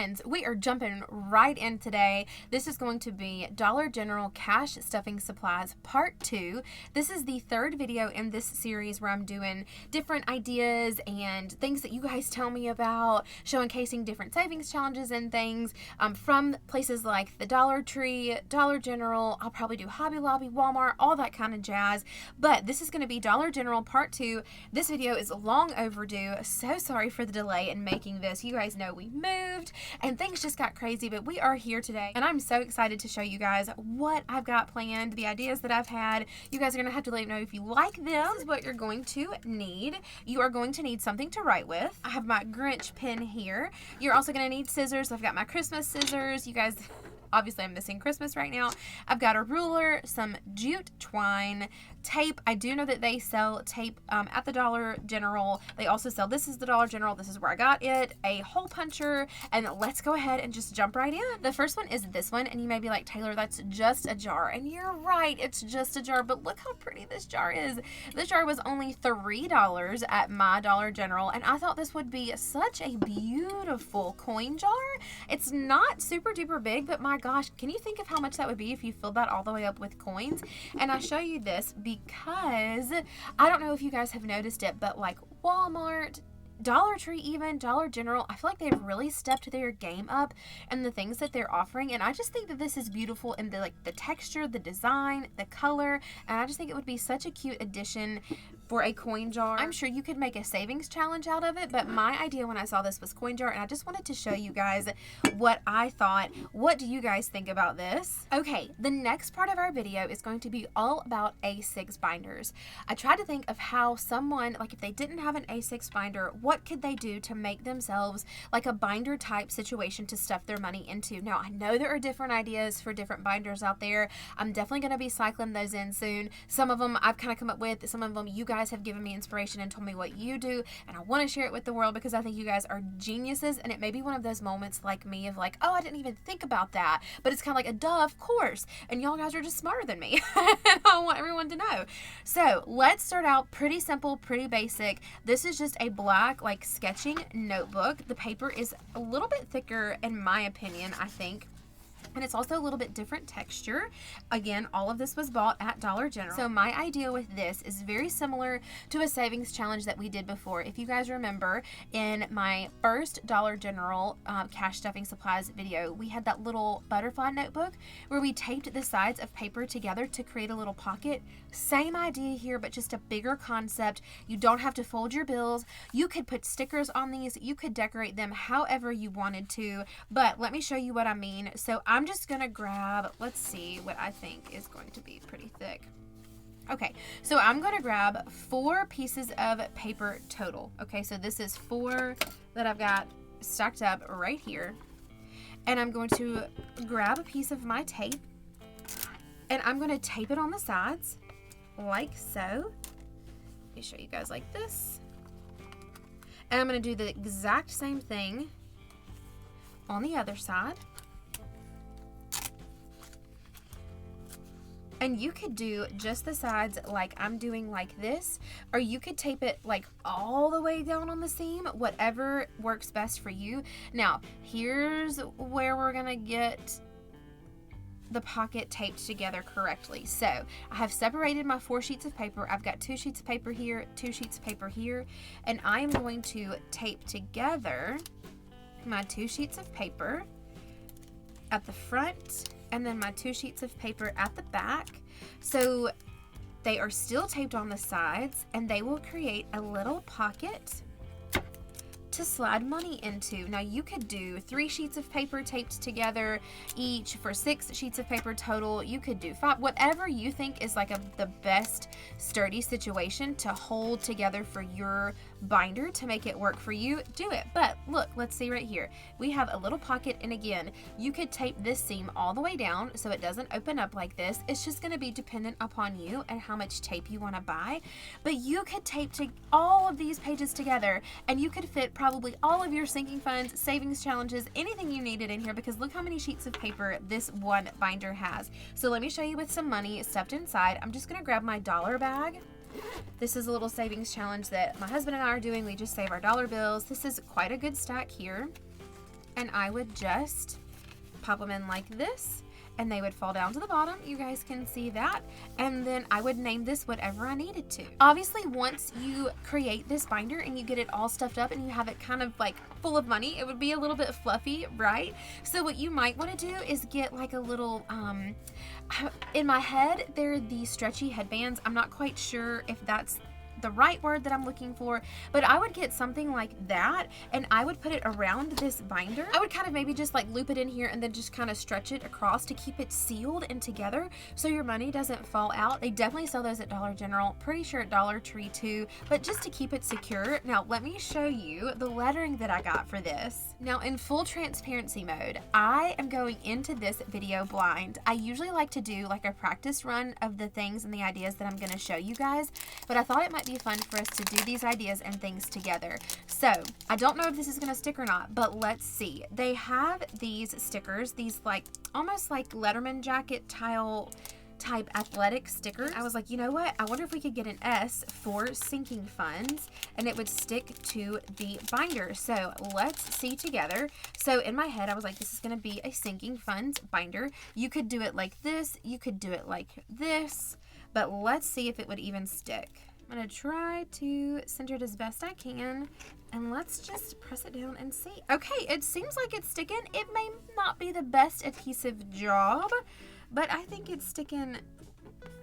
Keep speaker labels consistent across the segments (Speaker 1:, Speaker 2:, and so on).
Speaker 1: friends, we are jumping right in today. This is going to be Dollar General Cash Stuffing Supplies Part 2. This is the third video in this series where I'm doing different ideas and things that you guys tell me about, showcasing different savings challenges and things from places like the Dollar Tree, Dollar General. I'll probably do Hobby Lobby, Walmart, all that kind of jazz. But this is going to be Dollar General Part 2. This video is long overdue. So sorry for the delay in making this. You guys know we moved and things just got crazy, but we are here today and I'm so excited to show you guys what I've got planned, the ideas that I've had. You guys are going to have to let me know if you like them. This is what you're going to need. You are going to need something to write with. I have my Grinch pen here. You're also going to need scissors. I've got my Christmas scissors. You guys... Obviously, I'm missing Christmas right now. I've got a ruler, some jute twine, tape. I do know that they sell tape at the Dollar General. They also sell, this is the Dollar General. This is where I got it. A hole puncher. And let's go ahead and just jump right in. The first one is this one. And you may be like, Taylor, that's just a jar. And you're right. It's just a jar. But look how pretty this jar is. This jar was only $3 at my Dollar General. And I thought this would be such a beautiful coin jar. It's not super duper big, but my gosh, can you think of how much that would be if you filled that all the way up with coins? And I show you this because I don't know if you guys have noticed it, but like Walmart, Dollar Tree, even Dollar General, I feel like they've really stepped their game up and the things that they're offering. And I just think that this is beautiful in the texture, the design, the color, and I just think it would be such a cute addition for a coin jar. I'm sure you could make a savings challenge out of it, but my idea when I saw this was coin jar, and I just wanted to show you guys what I thought. What do you guys think about this? Okay, the next part of our video is going to be all about A6 binders. I tried to think of how someone, like if they didn't have an A6 binder, what could they do to make themselves like a binder type situation to stuff their money into? Now, I know there are different ideas for different binders out there. I'm definitely going to be cycling those in soon. Some of them I've kind of come up with, some of them you guys have given me inspiration and told me what you do, and I want to share it with the world because I think you guys are geniuses. And it may be one of those moments like me of like, oh, I didn't even think about that, but it's kind of like a duh, of course, and y'all guys are just smarter than me. And I want everyone to know. So let's start out pretty simple, pretty basic. This is just a black like sketching notebook. The paper is a little bit thicker in my opinion, I think. And it's also a little bit different texture. Again, all of this was bought at Dollar General. So my idea with this is very similar to a savings challenge that we did before. If you guys remember, in my first Dollar General cash stuffing supplies video, we had that little butterfly notebook where we taped the sides of paper together to create a little pocket. Same idea here, but just a bigger concept. You don't have to fold your bills. You could put stickers on these. You could decorate them however you wanted to. But let me show you what I mean. So I'm just going to grab, let's see what I think is going to be pretty thick. Okay, so I'm going to grab 4 pieces of paper total. Okay, so this is 4 that I've got stacked up right here. And I'm going to grab a piece of my tape and I'm going to tape it on the sides like so. Let me show you guys like this. And I'm going to do the exact same thing on the other side. And you could do just the sides like I'm doing like this, or you could tape it like all the way down on the seam, whatever works best for you. Now, here's where we're gonna get the pocket taped together correctly. So I have separated my 4 sheets of paper. I've got 2 sheets of paper here, 2 sheets of paper here, and I am going to tape together my 2 sheets of paper at the front and then my 2 sheets of paper at the back. So they are still taped on the sides and they will create a little pocket to slide money into. Now you could do 3 sheets of paper taped together each for 6 sheets of paper total. You could do 5, whatever you think is like the best sturdy situation to hold together for your binder to make it work for you, do it. But look, let's see right here. We have a little pocket, and again, you could tape this seam all the way down so it doesn't open up like this. It's just going to be dependent upon you and how much tape you want to buy. But you could tape all of these pages together and you could fit probably all of your sinking funds, savings challenges, anything you needed in here, because look how many sheets of paper this one binder has. So let me show you with some money stuffed inside. I'm just going to grab my dollar bag. This is a little savings challenge that my husband and I are doing. We just save our dollar bills. This is quite a good stack here. and I would just pop them in like this, and they would fall down to the bottom. You guys can see that. And then I would name this whatever I needed to. Obviously, once you create this binder and you get it all stuffed up and you have it kind of like full of money, it would be a little bit fluffy, right? So what you might want to do is get like a little, in my head, they're the stretchy headbands. I'm not quite sure if that's the right word that I'm looking for, but I would get something like that, and I would put it around this binder. I would kind of maybe just like loop it in here and then just kind of stretch it across to keep it sealed and together so your money doesn't fall out. They definitely sell those at Dollar General, pretty sure at Dollar Tree too, but just to keep it secure. Now let me show you the lettering that I got for this. Now in full transparency mode, I am going into this video blind. I usually like to do like a practice run of the things and the ideas that I'm going to show you guys, but I thought it might be fun for us to do these ideas and things together. So I don't know if this is going to stick or not, but let's see. They have these stickers, these like almost like Letterman jacket type athletic stickers. I was like, you know what? I wonder if we could get an S for sinking funds and it would stick to the binder. So let's see together. So in my head, I was like, this is going to be a sinking funds binder. You could do it like this. You could do it like this, but let's see if it would even stick. I'm going to try to center it as best I can, and let's just press it down and see. Okay, it seems like it's sticking. It may not be the best adhesive job, but I think it's sticking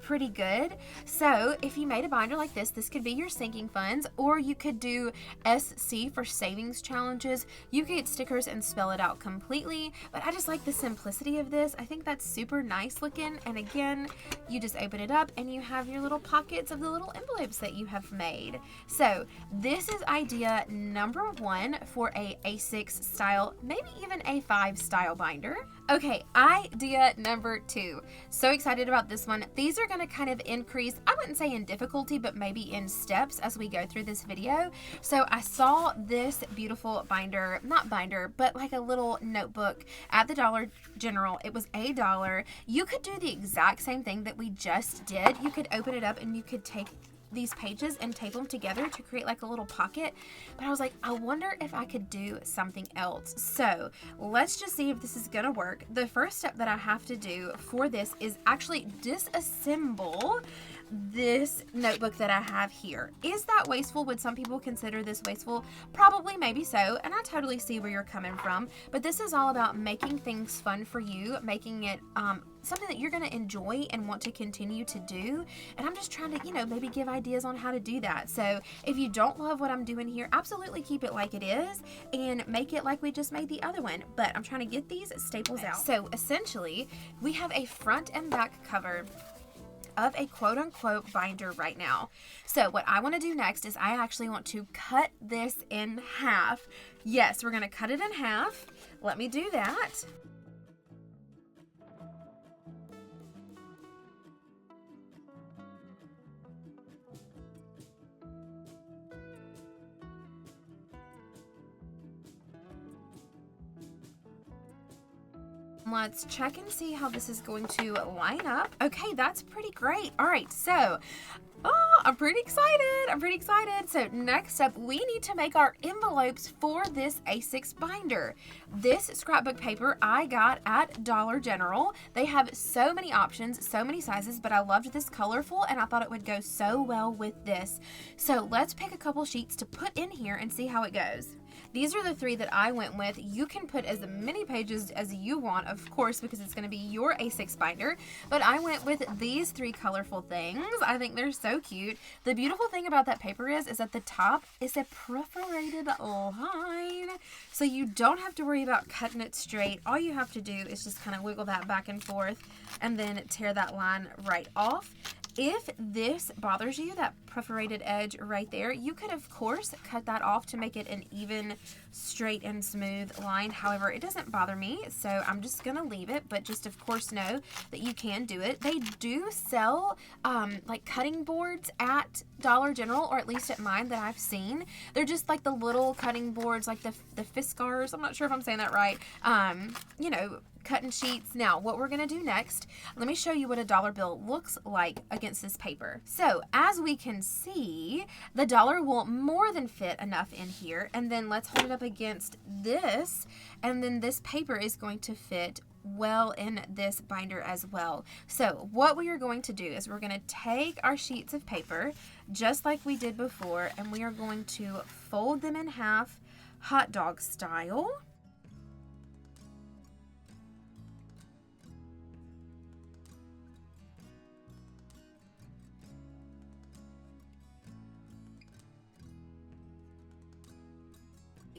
Speaker 1: pretty good. So if you made a binder like this could be your sinking funds, or you could do SC for savings challenges. You could get stickers and spell it out completely, but I just like the simplicity of this. I think that's super nice looking. And again, you just open it up and you have your little pockets of the little envelopes that you have made. So this is idea number 1 for a A6 style, maybe even A5 style binder. Okay, idea number 2. So excited about this one. These are going to kind of increase, I wouldn't say in difficulty, but maybe in steps as we go through this video. So I saw this beautiful binder, not binder, but like a little notebook at the Dollar General. It was $1. You could do the exact same thing that we just did. You could open it up and you could take these pages and tape them together to create like a little pocket. But I was like, I wonder if I could do something else. So let's just see if this is gonna work. The first step that I have to do for this is actually disassemble this notebook that I have here. Is that wasteful? Would some people consider this wasteful? Probably, maybe so, and I totally see where you're coming from, but this is all about making things fun for you, making it something that you're going to enjoy and want to continue to do. And I'm just trying to, you know, maybe give ideas on how to do that. So if you don't love what I'm doing here, absolutely keep it like it is and make it like we just made the other one. But I'm trying to get these staples out. So essentially, we have a front and back cover of a quote-unquote binder right now. So what I want to do next is I actually want to cut this in half. Yes, we're going to cut it in half. Let me do that. Let's check and see how this is going to line up. Okay, that's pretty great. All right, so I'm pretty excited. So next up, we need to make our envelopes for this A6 binder. This scrapbook paper I got at Dollar General. They have so many options, so many sizes, but I loved this colorful and I thought it would go so well with this. So let's pick a couple sheets to put in here and see how it goes. These are the 3 that I went with. You can put as many pages as you want, of course, because it's going to be your A6 binder, but I went with these 3 colorful things. I think they're so cute. The beautiful thing about that paper is at the top is a perforated line, so you don't have to worry about cutting it straight. All you have to do is just kind of wiggle that back and forth and then tear that line right off. If this bothers you, that perforated edge right there, you could of course cut that off to make it an even, straight and smooth line. However, it doesn't bother me, so I'm just gonna leave it, but just of course know that you can do it. They do sell like cutting boards at Dollar General, or at least at mine that I've seen. They're just like the little cutting boards, like the Fiskars. I'm not sure if I'm saying that right. You know, cutting sheets. Now, what we're going to do next, let me show you what a dollar bill looks like against this paper. So, as we can see, the dollar will more than fit enough in here. And then let's hold it up against this. And then this paper is going to fit well in this binder as well. So what we are going to do is we're going to take our sheets of paper just like we did before, and we are going to fold them in half, hot dog style.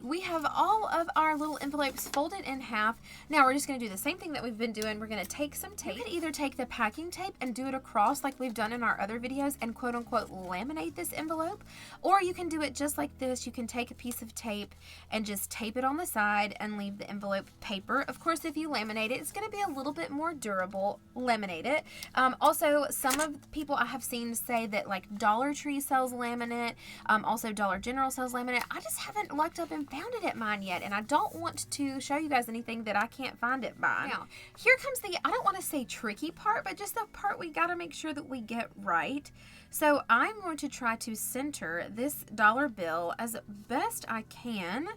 Speaker 1: We have all of our little envelopes folded in half. Now we're just going to do the same thing that we've been doing. We're going to take some tape. You can either take the packing tape and do it across like we've done in our other videos and quote unquote laminate this envelope, or you can do it just like this. You can take a piece of tape and just tape it on the side and leave the envelope paper. Of course, if you laminate it, it's going to be a little bit more durable. Laminate it. Also, some of the people I have seen say that like Dollar Tree sells laminate, also Dollar General sells laminate. I just haven't lucked up and found it at mine yet, and I don't want to show you guys anything that I can't find it by. Now, here comes the, I don't want to say tricky part, but just the part we got to make sure that we get right. So I'm going to try to center this dollar bill as best I can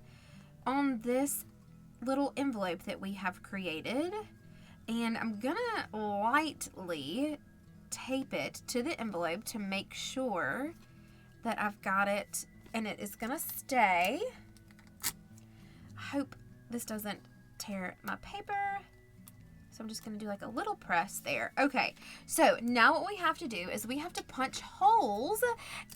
Speaker 1: on this little envelope that we have created, and I'm gonna lightly tape it to the envelope to make sure that I've got it and it is gonna stay. I hope this doesn't tear my paper. So I'm just going to do like a little press there. Okay, so now what we have to do is we have to punch holes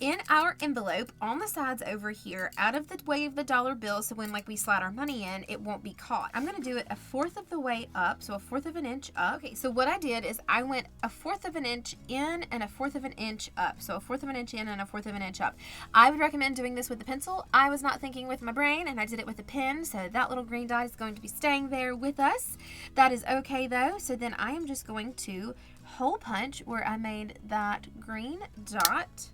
Speaker 1: in our envelope on the sides over here out of the way of the dollar bill, so when like we slide our money in, it won't be caught. I'm going to do it 1/4 of the way up, so 1/4 of an inch up. Okay, so what I did is I went 1/4 of an inch in and 1/4 of an inch up. So 1/4 of an inch in and 1/4 of an inch up. I would recommend doing this with the pencil. I was not thinking with my brain, and I did it with a pen, so that little green dot is going to be staying there with us. That is okay though. So then I am just going to hole punch where I made that green dot.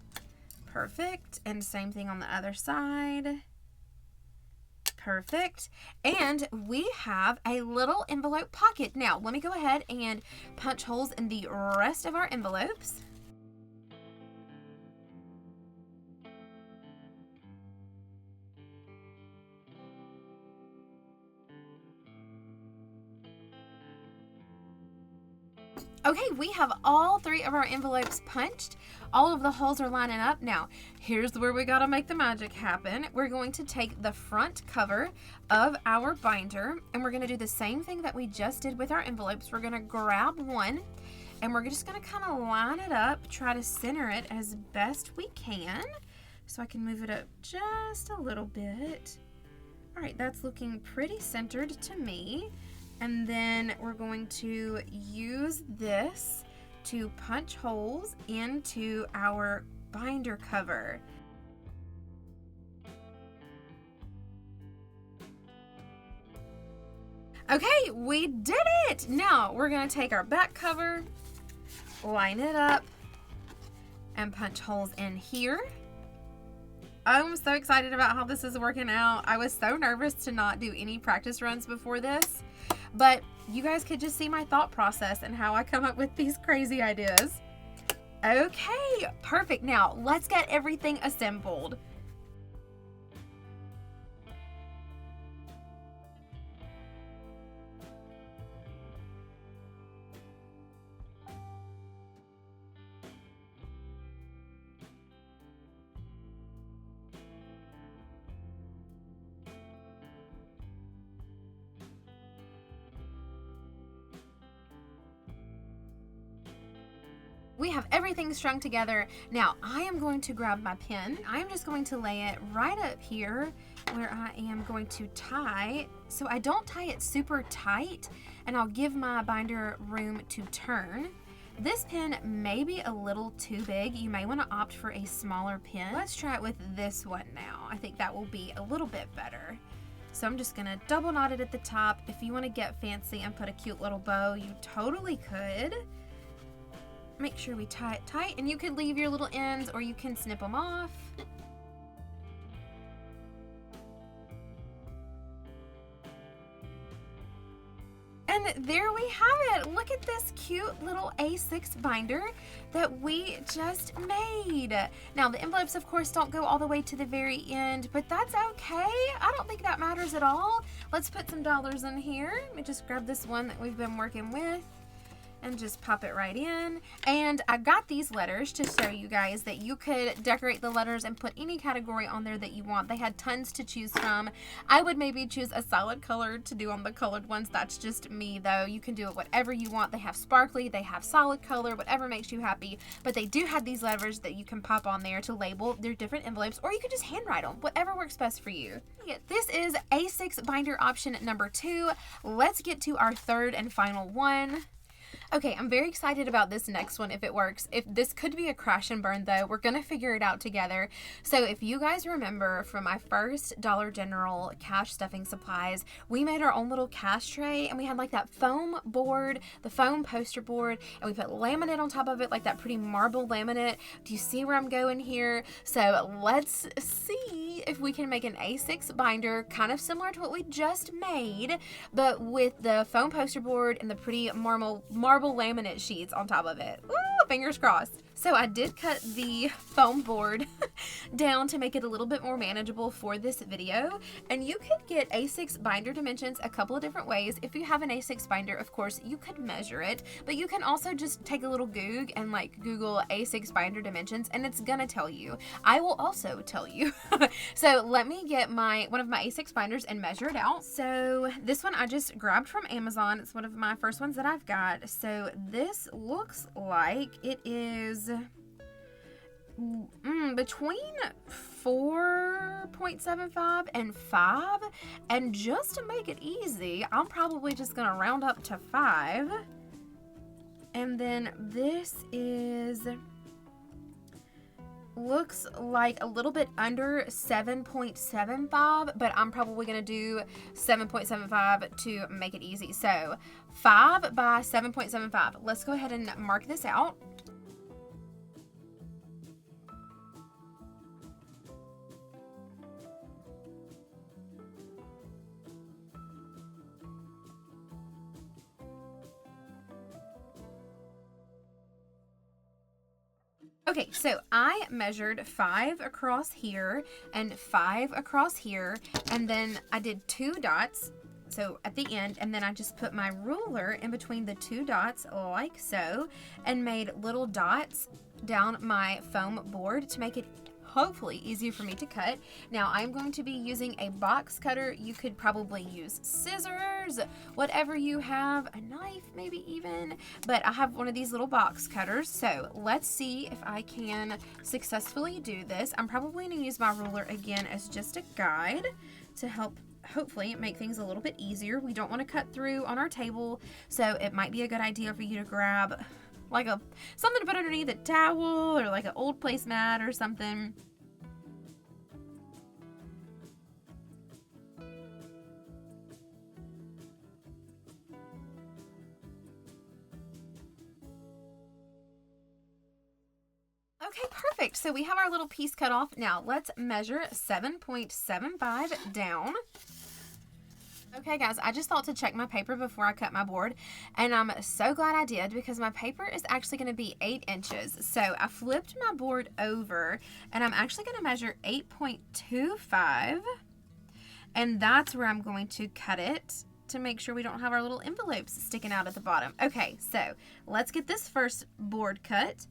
Speaker 1: Perfect. And same thing on the other side. Perfect. And we have a little envelope pocket. Now, let me go ahead and punch holes in the rest of our envelopes. Okay, we have all 3 of our envelopes punched. All of the holes are lining up. Now, here's where we gotta make the magic happen. We're going to take the front cover of our binder, and we're gonna do the same thing that we just did with our envelopes. We're gonna grab one, and we're just gonna kind of line it up, try to center it as best we can. So I can move it up just a little bit. All right, that's looking pretty centered to me. And then we're going to use this to punch holes into our binder cover. Okay, we did it! Now we're going to take our back cover, line it up, and punch holes in here. I'm so excited about how this is working out. I was so nervous to not do any practice runs before this, but you guys could just see my thought process and how I come up with these crazy ideas. Okay, perfect. Now let's get everything assembled. We have everything strung together. Now I am going to grab my pen. I'm just going to lay it right up here where I am going to tie. So I don't tie it super tight, and I'll give my binder room to turn. This pen may be a little too big. You may want to opt for a smaller pen. Let's try it with this one now. I think that will be a little bit better. So I'm just gonna double knot it at the top. If you want to get fancy and put a cute little bow, you totally could. Make sure we tie it tight, and you can leave your little ends or you can snip them off. And And there we have it. Look at this cute little A6 binder that we just made. Now the envelopes of course don't go all the way to the very end, but that's okay. I don't think that matters at all. Let's put some dollars in here. Let me just grab this one that we've been working with and just pop it right in. And I got these letters to show you guys that you could decorate the letters and put any category on there that you want. They had tons to choose from. I would maybe choose a solid color to do on the colored ones. That's just me though. You can do it whatever you want. They have sparkly, they have solid color, whatever makes you happy. But they do have these letters that you can pop on there to label their different envelopes, or you can just handwrite them, whatever works best for you. This is A6 binder option number 2. Let's get to our third and final one. Okay, I'm very excited about this next one if it works. If this could be a crash and burn though, we're gonna figure it out together. So if you guys remember from my first Dollar General cash stuffing supplies, we made our own little cash tray and we had like that foam board, the foam poster board, and we put laminate on top of it, like that pretty marble laminate. Do you see where I'm going here? So let's see if we can make an A6 binder kind of similar to what we just made, but with the foam poster board and the pretty marble laminate sheets on top of it. Ooh, fingers crossed. So I did cut the foam board down to make it a little bit more manageable for this video. And you could get A6 binder dimensions a couple of different ways. If you have an A6 binder, of course, you could measure it, but you can also just take a little Goog and like Google A6 binder dimensions and it's gonna tell you. I will also tell you. So let me get one of my A6 binders and measure it out. So this one I just grabbed from Amazon. It's one of my first ones that I've got. So this looks like it is between 4.75 and 5, and just to make it easy, I'm probably just gonna round up to 5. And then this looks like a little bit under 7.75, but I'm probably gonna do 7.75 to make it easy. So 5 by 7.75. Let's go ahead and mark this out. Okay, so I measured 5 across here and 5 across here, and then I did 2 dots, so at the end, and then I just put my ruler in between the 2 dots like so, and made little dots down my foam board to make it hopefully easier for me to cut. Now I'm going to be using a box cutter. You could probably use scissors, whatever you have, a knife maybe even, but I have one of these little box cutters. So let's see if I can successfully do this. I'm probably going to use my ruler again as just a guide to help hopefully make things a little bit easier. We don't want to cut through on our table, so it might be a good idea for you to grab like something to put underneath a towel or like an old placemat or something. Okay, perfect. So we have our little piece cut off. Now let's measure 7.75 down. Okay guys, I just thought to check my paper before I cut my board, and I'm so glad I did because my paper is actually going to be 8 inches. So I flipped my board over and I'm actually going to measure 8.25, and that's where I'm going to cut it to make sure we don't have our little envelopes sticking out at the bottom. Okay, so let's get this first board cut.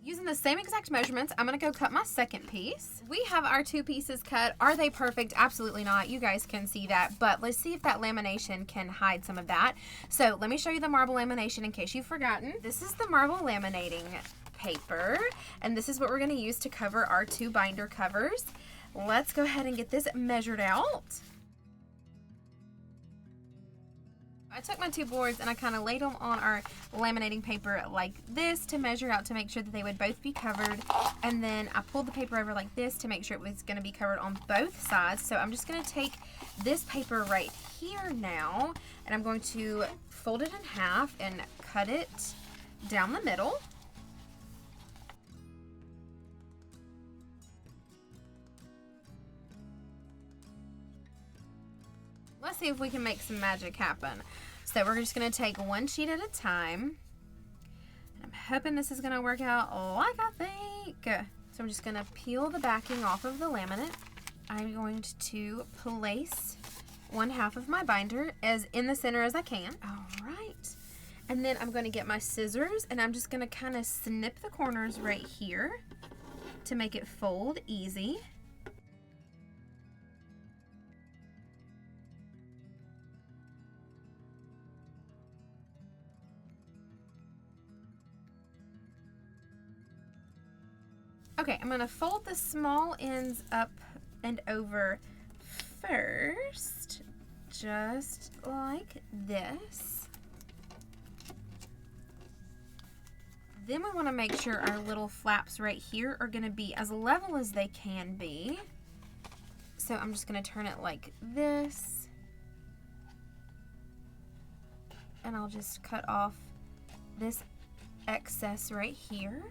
Speaker 1: Using the same exact measurements, I'm going to go cut my second piece. We have our 2 pieces cut. Are they perfect? Absolutely not. You guys can see that, but let's see if that lamination can hide some of that. So let me show you the marble lamination in case you've forgotten. This is the marble laminating paper, and this is what we're going to use to cover our 2 binder covers. Let's go ahead and get this measured out. I took my 2 boards and I kind of laid them on our laminating paper like this to measure out to make sure that they would both be covered. And then I pulled the paper over like this to make sure it was going to be covered on both sides. So I'm just going to take this paper right here now, and I'm going to fold it in half and cut it down the middle. see if we can make some magic happen. So we're just going to take one sheet at a time. I'm hoping this is going to work out like I think. So I'm just going to peel the backing off of the laminate. I'm going to place one half of my binder as in the center as I can. All right. And then I'm going to get my scissors and I'm just going to kind of snip the corners right here to make it fold easy. Okay, I'm going to fold the small ends up and over first, just like this. Then we want to make sure our little flaps right here are going to be as level as they can be. So I'm just going to turn it like this. And I'll just cut off this excess right here.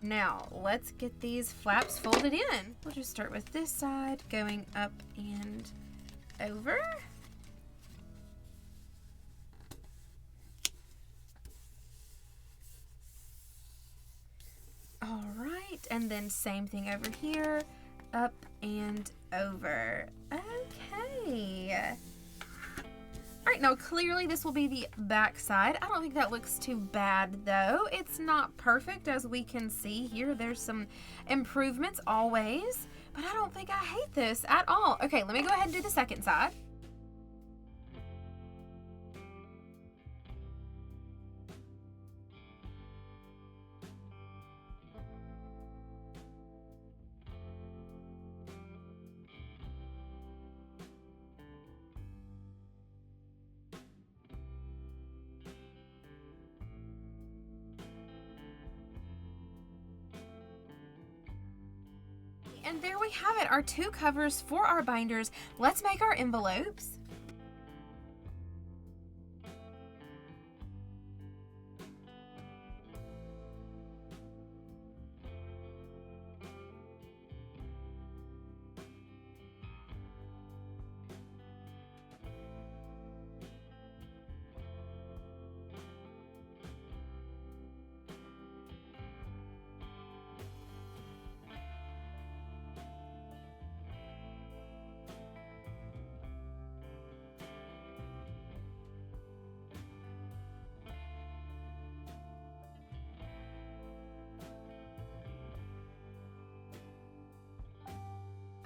Speaker 1: Now, let's get these flaps folded in. We'll just start with this side, going up and over. All right, and then same thing over here, up and over. Okay. All right, now clearly this will be the back side. I don't think that looks too bad though. It's not perfect as we can see here. There's some improvements always, but I don't think I hate this at all. Okay, let me go ahead and do the second side. And there we have it, our two covers for our binders. Let's make our envelopes.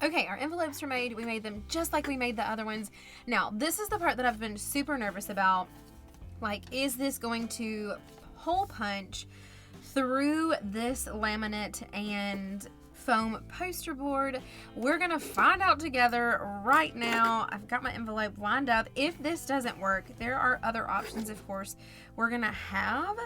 Speaker 1: Okay, our envelopes are made. We made them just like we made the other ones. Now, this is the part that I've been super nervous about. Like, is this going to hole punch through this laminate and foam poster board? We're gonna find out together right now. I've got my envelope lined up. If this doesn't work, there are other options, of course, we're gonna have.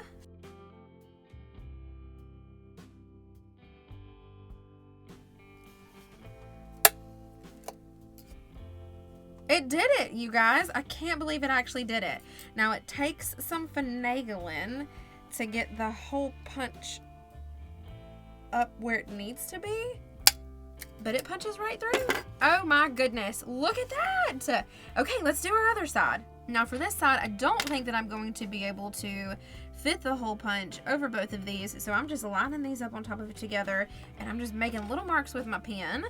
Speaker 1: It did it, you guys. I can't believe it actually did it. Now, it takes some finagling to get the hole punch up where it needs to be, but it punches right through. Oh my goodness, look at that. Okay, let's do our other side. Now for this side, I don't think that I'm going to be able to fit the hole punch over both of these, so I'm just lining these up on top of it together, and I'm just making little marks with my pen.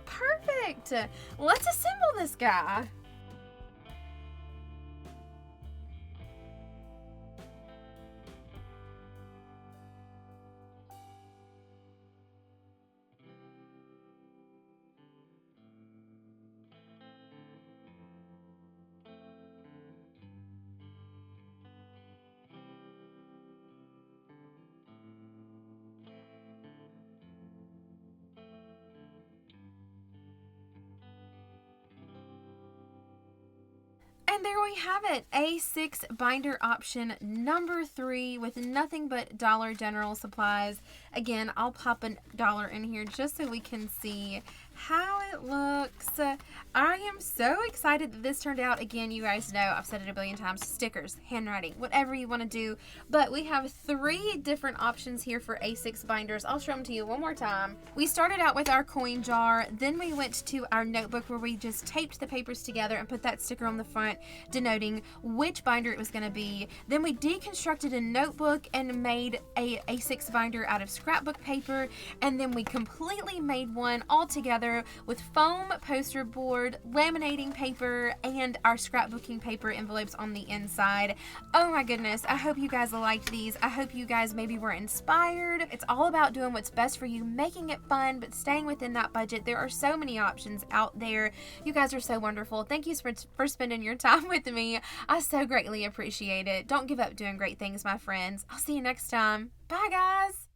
Speaker 1: Perfect. Let's assemble this guy. And there we have it, A6 binder option number 3 with nothing but Dollar General supplies. Again, I'll pop $1 in here just so we can see how it looks. I am so excited that this turned out. Again, you guys know I've said it a billion times, stickers, handwriting, whatever you want to do, but we have 3 different options here for A6 binders. I'll show them to you one more time. We started out with our coin jar, then we went to our notebook where we just taped the papers together and put that sticker on the front denoting which binder it was going to be. Then we deconstructed a notebook and made a A6 binder out of scrapbook paper, and then we completely made one all together with foam poster board, laminating paper, and our scrapbooking paper envelopes on the inside. Oh my goodness, I hope you guys liked these. I hope you guys maybe were inspired. It's all about doing what's best for you, making it fun, but staying within that budget. There are so many options out there. You guys are so wonderful. Thank you for spending your time with me. I so greatly appreciate it. Don't give up doing great things, my friends. I'll see you next time. Bye, guys.